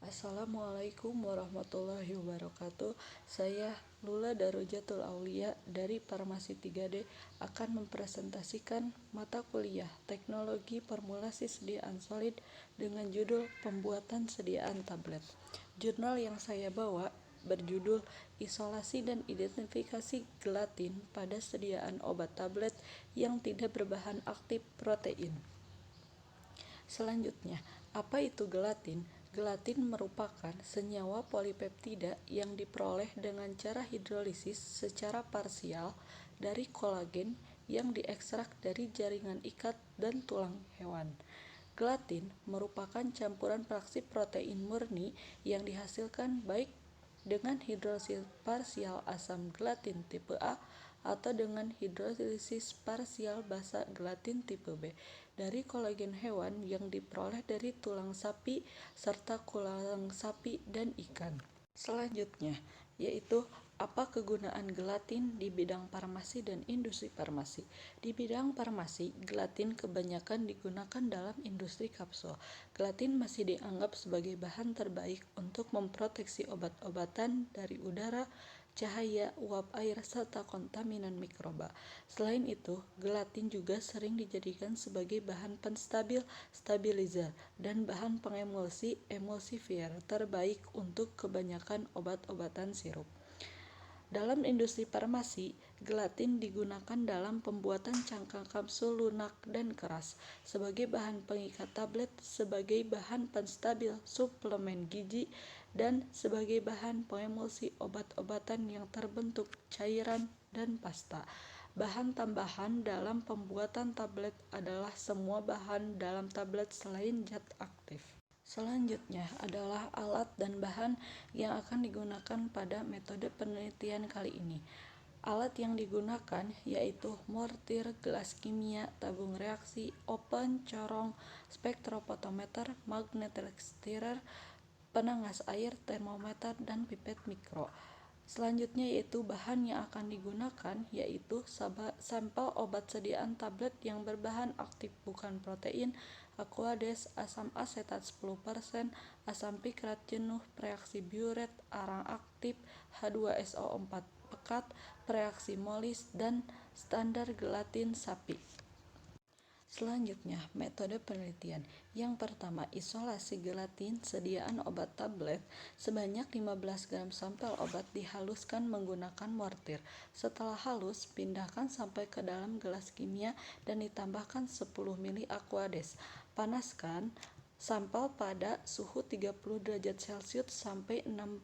Assalamualaikum warahmatullahi wabarakatuh. Saya Lula Darojatul Aulia dari Farmasi 3D akan mempresentasikan mata kuliah Teknologi Formulasi Sediaan Solid dengan judul Pembuatan Sediaan Tablet. Jurnal yang saya bawa berjudul Isolasi dan Identifikasi Gelatin pada Sediaan Obat Tablet yang Tidak Berbahan Aktif Protein. Selanjutnya, apa itu gelatin? Gelatin merupakan senyawa polipeptida yang diperoleh dengan cara hidrolisis secara parsial dari kolagen yang diekstrak dari jaringan ikat dan tulang hewan. Gelatin merupakan campuran fraksi protein murni yang dihasilkan baik dengan hidrolisis parsial asam gelatin tipe A atau dengan hidrolisis parsial basa gelatin tipe B dari kolagen hewan yang diperoleh dari tulang sapi serta tulang sapi dan ikan. Selanjutnya, yaitu apa kegunaan gelatin di bidang farmasi dan industri farmasi. Di bidang farmasi, gelatin kebanyakan digunakan dalam industri kapsul. Gelatin masih dianggap sebagai bahan terbaik untuk memproteksi obat-obatan dari udara, cahaya, uap air, serta kontaminan mikroba. Selain itu, gelatin juga sering dijadikan sebagai bahan penstabil, stabilizer, dan bahan pengemulsi, emulsifier terbaik untuk kebanyakan obat-obatan sirup. Dalam industri farmasi, gelatin digunakan dalam pembuatan cangkang kapsul lunak dan keras, sebagai bahan pengikat tablet, sebagai bahan penstabil suplemen gizi, dan sebagai bahan pengemulsi obat-obatan yang terbentuk cairan dan pasta. Bahan tambahan dalam pembuatan tablet adalah semua bahan dalam tablet selain zat aktif. Selanjutnya adalah alat dan bahan yang akan digunakan pada metode penelitian kali ini. Alat yang digunakan yaitu mortir, gelas kimia, tabung reaksi, open, corong, spektrofotometer, magnetic stirrer, penangas air, termometer, dan pipet mikro. Selanjutnya yaitu bahan yang akan digunakan yaitu sampel obat sediaan tablet yang berbahan aktif bukan protein, aquades, asam asetat 10%, asam pikrat jenuh, reaksi biuret, arang aktif, H2SO4 pekat, reaksi molis, dan standar gelatin sapi. Selanjutnya, metode penelitian. Yang pertama, isolasi gelatin sediaan obat tablet sebanyak 15 gram sampel obat dihaluskan menggunakan mortir. Setelah halus, pindahkan sampai ke dalam gelas kimia dan ditambahkan 10 ml aquades. Panaskan sampel pada suhu 30 derajat Celcius sampai 60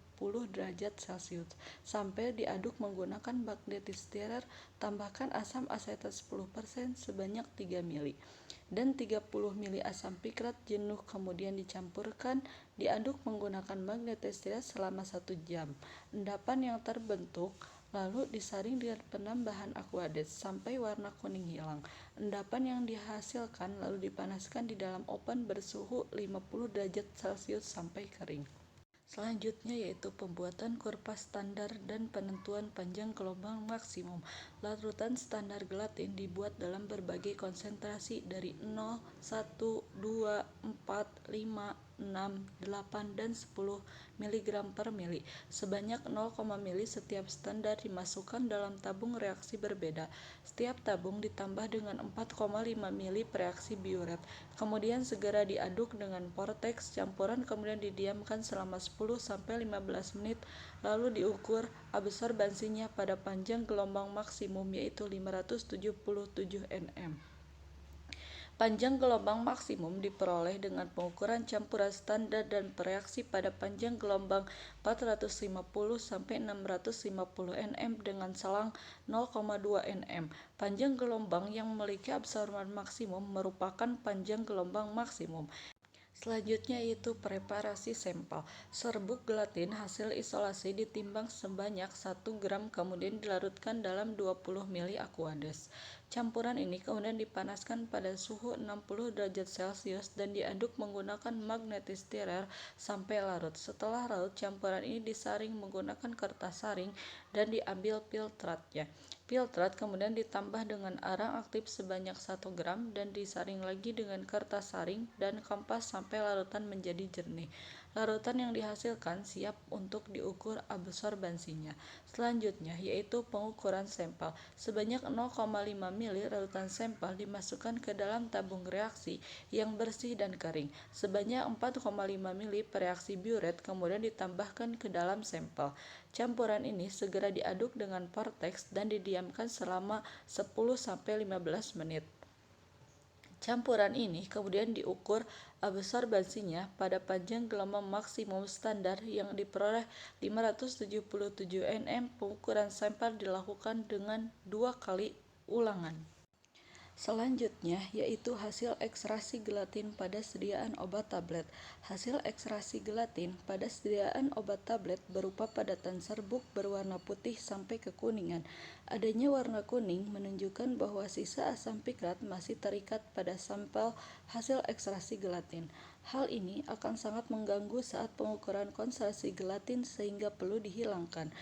derajat Celcius sampai diaduk menggunakan magnetic stirrer. Tambahkan asam asetat 10% sebanyak 3 ml dan 30 ml asam pikrat jenuh, kemudian dicampurkan, diaduk menggunakan magnetic stirrer selama 1 jam. Endapan yang terbentuk lalu disaring dengan penambahan aquades sampai warna kuning hilang. Endapan yang dihasilkan lalu dipanaskan di dalam oven bersuhu 50 derajat Celcius sampai kering. Selanjutnya yaitu pembuatan kurva standar dan penentuan panjang gelombang maksimum. Larutan standar gelatin dibuat dalam berbagai konsentrasi dari 0, 1, 2, 4, 5, 6, 8, dan 10 mg per mili. Sebanyak 0, mili setiap standar dimasukkan dalam tabung reaksi berbeda. Setiap tabung ditambah dengan 4,5 mili reaksi biuret. Kemudian segera diaduk dengan vortex campuran, kemudian didiamkan selama 10-15 menit, lalu diukur absorbansinya pada panjang gelombang maksimum yaitu 577 nm. Panjang gelombang maksimum diperoleh dengan pengukuran campuran standar dan bereaksi pada panjang gelombang 450-650 nm dengan selang 0,2 nm. Panjang gelombang yang memiliki absorban maksimum merupakan panjang gelombang maksimum. Selanjutnya yaitu preparasi sampel. Serbuk gelatin hasil isolasi ditimbang sebanyak 1 gram kemudian dilarutkan dalam 20 ml aquades. Campuran ini kemudian dipanaskan pada suhu 60 derajat Celcius dan diaduk menggunakan magnetic stirrer sampai larut. Setelah larut, campuran ini disaring menggunakan kertas saring dan diambil filtratnya. Filtrat kemudian ditambah dengan arang aktif sebanyak 1 gram dan disaring lagi dengan kertas saring dan kampas sampai larutan menjadi jernih. larutan yang dihasilkan siap untuk diukur absorbansinya. Selanjutnya, yaitu pengukuran sampel. Sebanyak 0,5 mili larutan sampel dimasukkan ke dalam tabung reaksi yang bersih dan kering. Sebanyak 4,5 mili per reaksi biuret kemudian ditambahkan ke dalam sampel. Campuran ini segera diaduk dengan vortex dan didiamkan selama 10-15 menit. Campuran ini kemudian diukur absorbansinya pada panjang gelombang maksimum standar yang diperoleh 577 nm. Pengukuran sampel dilakukan dengan 2 kali ulangan. Selanjutnya, yaitu hasil ekstraksi gelatin pada sediaan obat tablet. Hasil ekstraksi gelatin pada sediaan obat tablet berupa padatan serbuk berwarna putih sampai kekuningan. Adanya warna kuning menunjukkan bahwa sisa asam pikrat masih terikat pada sampel hasil ekstraksi gelatin. Hal ini akan sangat mengganggu saat pengukuran konsentrasi gelatin sehingga perlu dihilangkan.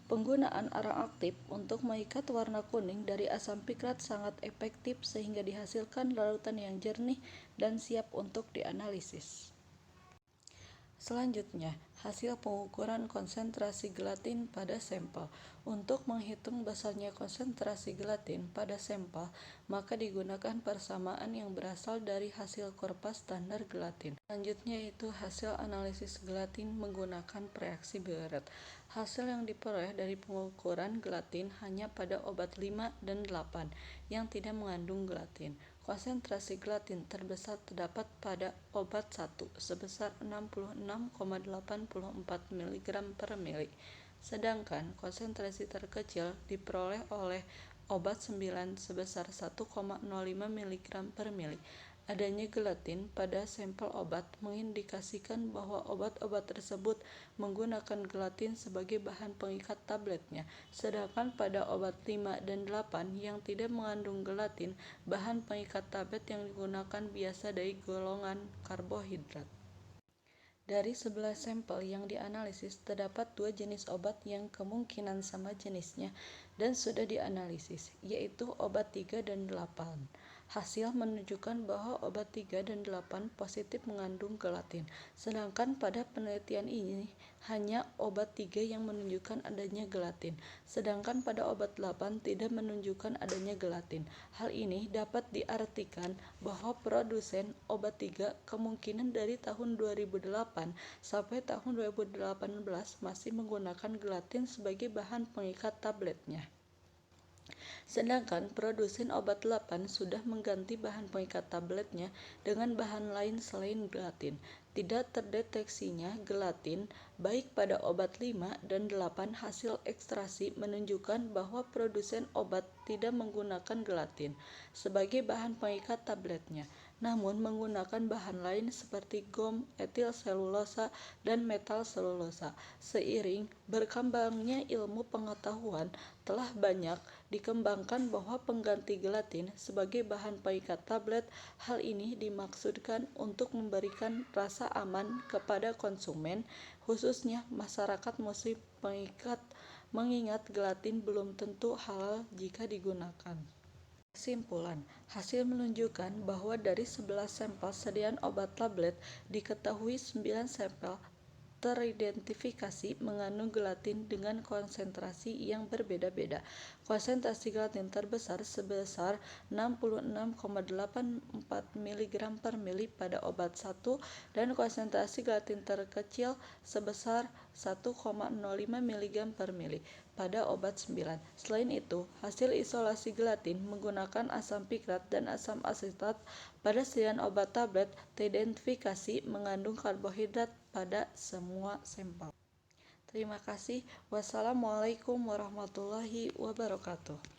Penggunaan arang aktif untuk mengikat warna kuning dari asam pikrat sangat efektif sehingga dihasilkan larutan yang jernih dan siap untuk dianalisis. Selanjutnya, hasil pengukuran konsentrasi gelatin pada sampel. Untuk menghitung besarnya konsentrasi gelatin pada sampel, maka digunakan persamaan yang berasal dari hasil kurva standar gelatin. Selanjutnya yaitu hasil analisis gelatin menggunakan reaksi biuret. Hasil yang diperoleh dari pengukuran gelatin hanya pada obat 5 dan 8 yang tidak mengandung gelatin. Konsentrasi gelatin terbesar terdapat pada obat 1 sebesar 66,84 mg per mili. Sedangkan konsentrasi terkecil diperoleh oleh obat 9 sebesar 1,05 mg per mili. Adanya gelatin pada sampel obat mengindikasikan bahwa obat-obat tersebut menggunakan gelatin sebagai bahan pengikat tabletnya, sedangkan pada obat 5 dan 8 yang tidak mengandung gelatin, bahan pengikat tablet yang digunakan biasa dari golongan karbohidrat. Dari 11 sampel yang dianalisis, terdapat 2 jenis obat yang kemungkinan sama jenisnya dan sudah dianalisis, yaitu obat 3 dan 8. Hasil menunjukkan bahwa obat 3 dan 8 positif mengandung gelatin, sedangkan pada penelitian ini hanya obat 3 yang menunjukkan adanya gelatin, sedangkan pada obat 8 tidak menunjukkan adanya gelatin. Hal ini dapat diartikan bahwa produsen obat 3 kemungkinan dari tahun 2008 sampai tahun 2018 masih menggunakan gelatin sebagai bahan pengikat tabletnya. Sedangkan produsen obat 8 sudah mengganti bahan pengikat tabletnya dengan bahan lain selain gelatin. Tidak terdeteksinya gelatin baik pada obat 5 dan 8. Hasil ekstraksi menunjukkan bahwa produsen obat tidak menggunakan gelatin sebagai bahan pengikat tabletnya, namun menggunakan bahan lain seperti gom, etil selulosa, dan metal selulosa. Seiring berkembangnya ilmu pengetahuan, telah banyak dikembangkan bahwa pengganti gelatin sebagai bahan pengikat tablet. Hal ini dimaksudkan untuk memberikan rasa aman kepada konsumen, khususnya masyarakat muslim pengikat, mengingat gelatin belum tentu halal jika digunakan. Kesimpulan, hasil menunjukkan bahwa dari 11 sampel sediaan obat tablet diketahui 9 sampel teridentifikasi mengandung gelatin dengan konsentrasi yang berbeda-beda. Konsentrasi gelatin terbesar sebesar 66,84 mg per mili pada obat 1 dan konsentrasi gelatin terkecil sebesar 1,05 mg per mili pada obat 9. Selain itu, hasil isolasi gelatin menggunakan asam pikrat dan asam asetat pada sediaan obat tablet teridentifikasi mengandung karbohidrat pada semua sampel. Terima kasih. Wassalamualaikum warahmatullahi wabarakatuh.